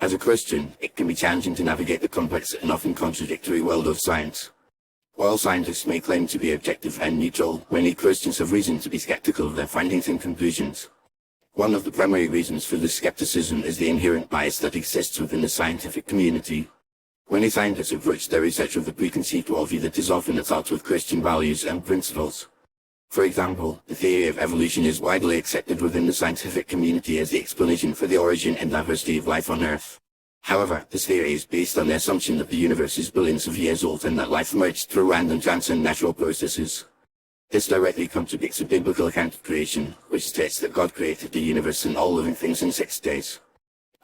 As a Christian, it can be challenging to navigate the complex and often contradictory world of science. While scientists may claim to be objective and neutral, many Christians have reason to be skeptical of their findings and conclusions. One of the primary reasons for this skepticism is the inherent bias that exists within the scientific community. Many scientists approach their research with a preconceived worldview that is often at odds with Christian values and principles. For example, the theory of evolution is widely accepted within the scientific community as the explanation for the origin and diversity of life on Earth. However, this theory is based on the assumption that the universe is billions of years old and that life emerged through random chance and natural processes. This directly contradicts the biblical account of creation, which states that God created the universe and all living things in 6 days.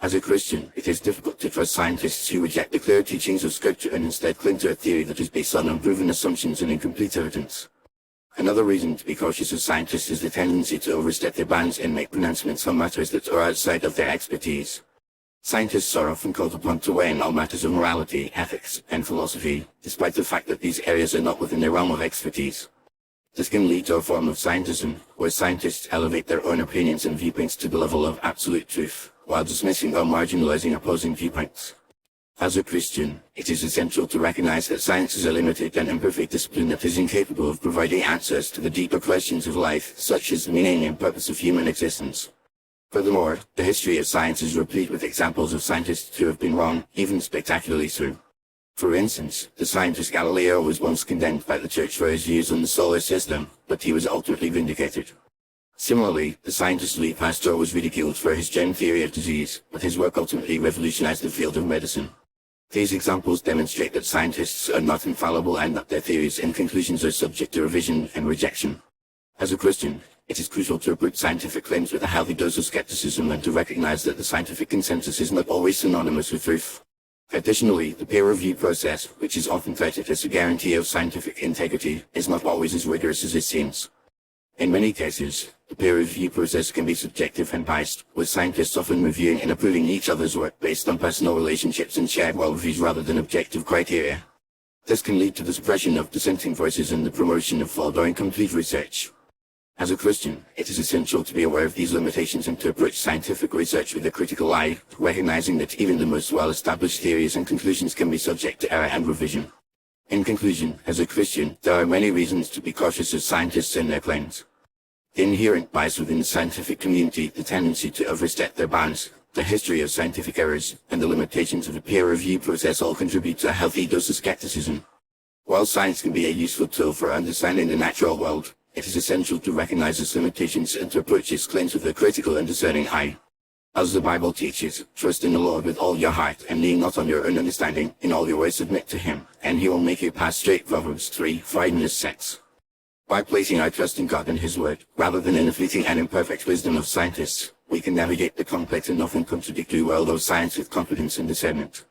As a Christian, it is difficult to trust scientists who reject the clear teachings of Scripture and instead cling to a theory that is based on unproven assumptions and incomplete evidence. Another reason to be cautious of scientists is the tendency to overstep their bounds and make pronouncements on matters that are outside of their expertise. Scientists are often called upon to weigh in all matters of morality, ethics, and philosophy, despite the fact that these areas are not within their realm of expertise. This can lead to a form of scientism, where scientists elevate their own opinions and viewpoints to the level of absolute truth, while dismissing or marginalizing opposing viewpoints. As a Christian, it is essential to recognize that science is a limited and imperfect discipline that is incapable of providing answers to the deeper questions of life, such as the meaning and purpose of human existence. Furthermore, the history of science is replete with examples of scientists who have been wrong, even spectacularly so. For instance, the scientist Galileo was once condemned by the Church for his views on the solar system, but he was ultimately vindicated. Similarly, the scientist Louis Pasteur was ridiculed for his germ theory of disease, but his work ultimately revolutionized the field of medicine. These examples demonstrate that scientists are not infallible and that their theories and conclusions are subject to revision and rejection. As a Christian, it is crucial to approach scientific claims with a healthy dose of skepticism and to recognize that the scientific consensus is not always synonymous with truth. Additionally, the peer review process, which is often cited as a guarantee of scientific integrity, is not always as rigorous as it seems. In many cases, the peer review process can be subjective and biased, with scientists often reviewing and approving each other's work based on personal relationships and shared worldviews rather than objective criteria. This can lead to the suppression of dissenting voices and the promotion of flawed or incomplete research. As a Christian, it is essential to be aware of these limitations and to approach scientific research with a critical eye, recognizing that even the most well-established theories and conclusions can be subject to error and revision. In conclusion, as a Christian, there are many reasons to be cautious of scientists and their claims. The inherent bias within the scientific community, the tendency to overstep their bounds, the history of scientific errors, and the limitations of the peer review process all contribute to a healthy dose of skepticism. While science can be a useful tool for understanding the natural world, it is essential to recognize its limitations and to approach its claims with a critical and discerning eye. As the Bible teaches, trust in the Lord with all your heart and lean not on your own understanding. In all your ways submit to Him, and He will make your path straight. Proverbs 3:5-6. By placing our trust in God and His Word, rather than in the fleeting and imperfect wisdom of scientists, we can navigate the complex and often contradictory world of science with confidence and discernment.